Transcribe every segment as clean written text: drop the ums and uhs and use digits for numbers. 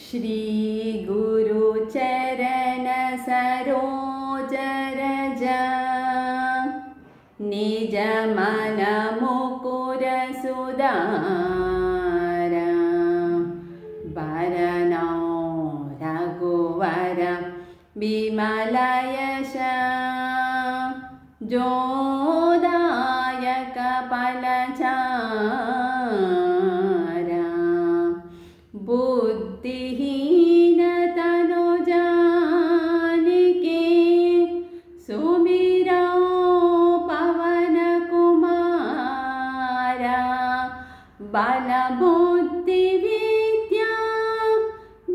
श्री गुरु चरण सरोज रज निज मन मुकुर सुधार बरनौ रघुवर विमल यश जोदायक फलचार बुद्धिहीन तनु जानिके सुमिरौ पवन कुमार बल बुद्धि विद्या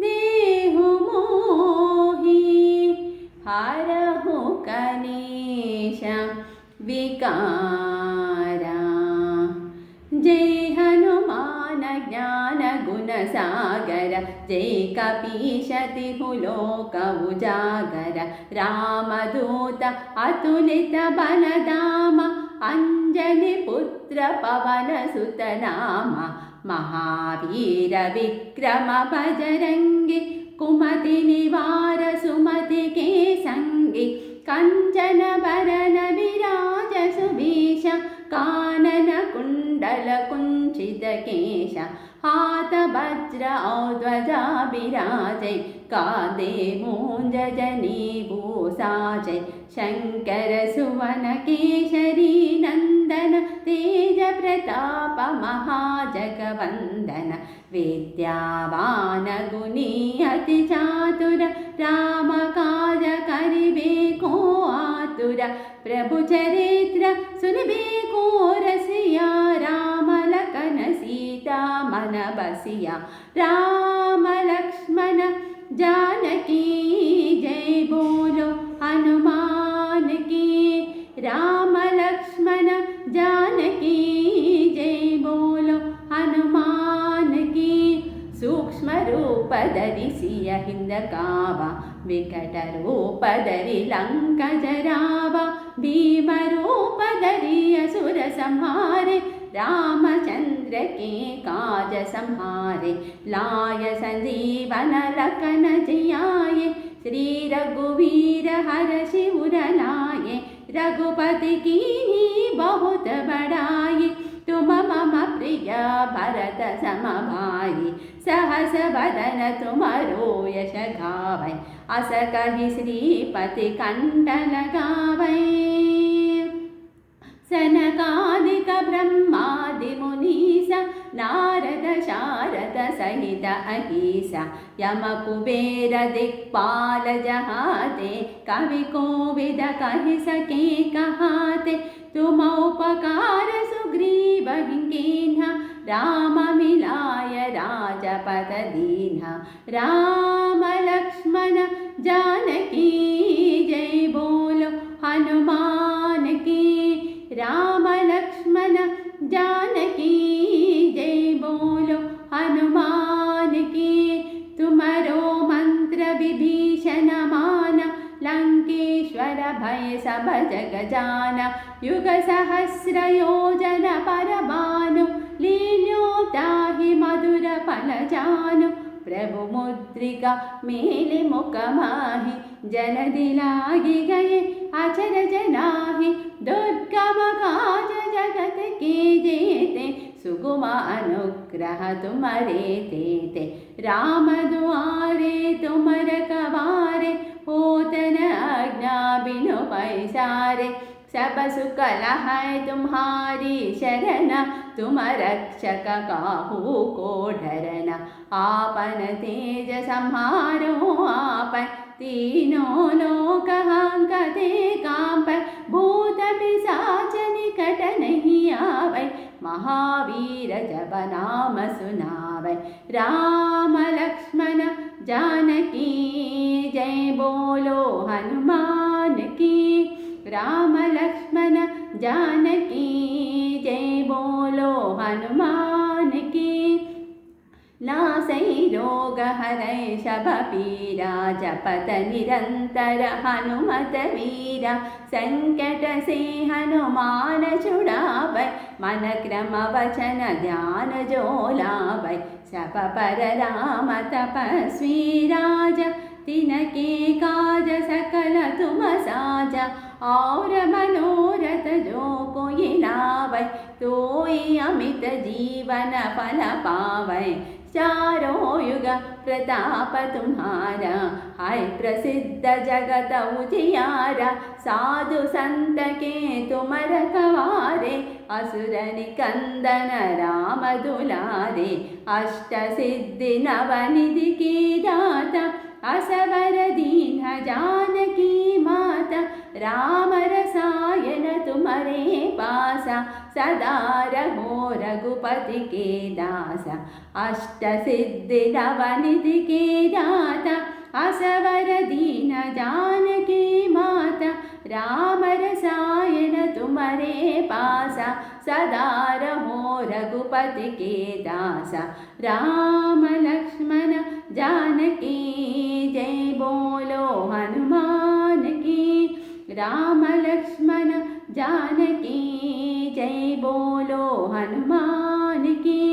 देहु मोहि हरहु कलेश विकार जय हनुमान ज्ञान गुण सागर जय कपीश तिहु लोक उजागर रामदूत अतुलित बलधाम अंजनी पुत्र पवन सुत नाम महावीर विक्रम बजरंगी कुमति निवार सुमति के संगी कंचन बरन विराज सुभीष कानन कुंडल कुंचित केश हाथ वज्र ध्वजा विराजे कांधे मूंज जनेभूषाजे शंकर सुवन केशरी नंदन तेज प्रताप महाजगवंदन विद्यावान गुणी अति चातुर राम काज करिबेको आतुर प्रभु चरित्र सुनिबेको रसिया राम लखन सीता मन बसिया राम लक्ष्मण जानकी जय बोलो हनुमान की राम लक्ष्मण जानकी जय बोलो हनुमान की सूक्ष्म रूप धरिसिय हिंद कावा विकट रूप धरि लंक जरावा भीम रूप धरि असुर संहारे रामचंद्र के काज संहारे लाय संजीवन लखन जियाये श्री रघुवीर हर्षि उर लाये रघुपति कीन्ही बहुत बड़ाई तुम मम प्रिय भरत सम भाई सहस बदन तुमरो यश गावै अस कहि श्रीपति कंठ लगावै सनकादिक ब्रह्मादि मुनीस नारद शारद सहित अहिसा यम कुबेर दिक्पाल जहाते कवि कोविद कहि सके कहाते तुम उपकार सुग्रीव कीन्हा राम मिलाय राजपद दीन्हा राम लक्ष्मण जानकी जय बोलो हनुमान की राम लक्ष्मण जानकी जय बोलो हनुमान की तुम्हारो मंत्र विभीषण माना लंकेश्वर भय सब जग जाना युग सहस्र योजन पर भानु लील्योताहि मधुर फल जानु प्रभु मुद्रिका मेले मुख माहि जन दिलागी गए अचर जनाहि दुर्गम काज जगत के जेते सुगम अनुग्रह तुम्हारे तेते राम दुआरे तुम रखवारे होतन आज्ञा बिनु पैसारे सब सुख लहै तुम्हारी शरण तुम रक्षक काहू को डरना आपन तेज संहारो आपन तीनों लोक हांकते कांपै भूत पिशाच निकट नहीं आवै महावीर जब नाम सुनावै राम लक्ष्मण जानकी जय बोलो हनुमान की राम लक्ष्मण जानकी जय बोलो हनुमान की नासै रोग हरै शब पीरा जपत निरंतर हनुमत वीरा संकट से हनुमान छुड़ावै मन क्रम वचन ध्यान जो लावै जप पर राम तपस्वी राजा तिनके काज सकल तुम साजा और मनोरथ जो कोई लावै तोई अमित जीवन फल पावै चारों युग प्रताप तुम्हारा है प्रसिद्ध जगत उजियारा साधु संत के तुम रखवारे असुर निकंदन राम दुलारे अष्ट सिद्धि नवनिधि की दाता असवर दीन जानकी माता राम रसायन तुम्हारे पासा सदा रहो रघुपति के दासा अष्ट सिद्धि नवनिधि के दाता असवर दीन जानकी माता राम रसायन तुम्हारे पासा सदा रहो रघुपति के दासा राम लक्ष्मण जानकी जय बोलो हनुमान की राम लक्ष्मण जानकी जय बोलो हनुमान की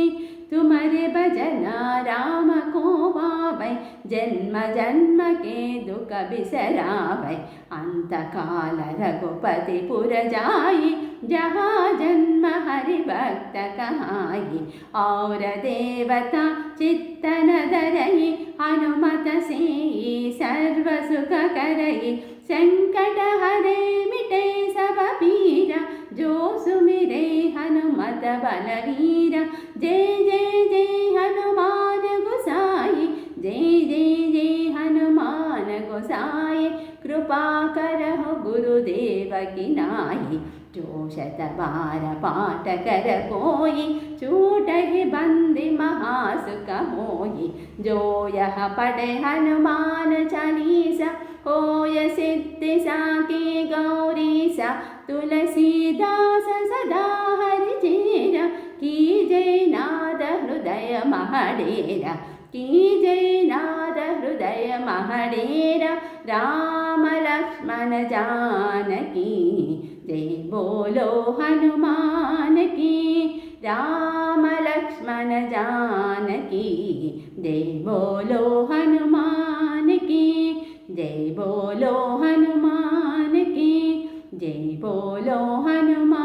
तुम्हारे भजन राम को पावै जन्म जन्म के दुख बिसरावै अंत काल रघुपति पुर जाई जहाँ जन्म हरि भक्त कहाई और देवता चित्तन धरई हनुमत से सर्व सुख करई संकट हरे मिटे सब पीरा जो सुमिरे हनुमत बलवीरा जय जय जय हनुमान गोसाई जय जय जय हनुमान गोसाई कृपा करहु गुरुदेव की नाई जो शत बार पाठ कर कोई छूटहि बंदि महासुख होई जो यह पढ़े हनुमान चालीसा होय सिद्धि साकी गौरीसा तुलसीदास सदा हरि चेरा की जय नाद हृदय महडेरा की जय नाद हृदय महडेरा राम लक्ष्मण जानकी जय बोलो हनुमान की राम लक्ष्मण जानकी जय बोलो हनुमान की जय बोलो हनुमान की जय बोलो हनुमान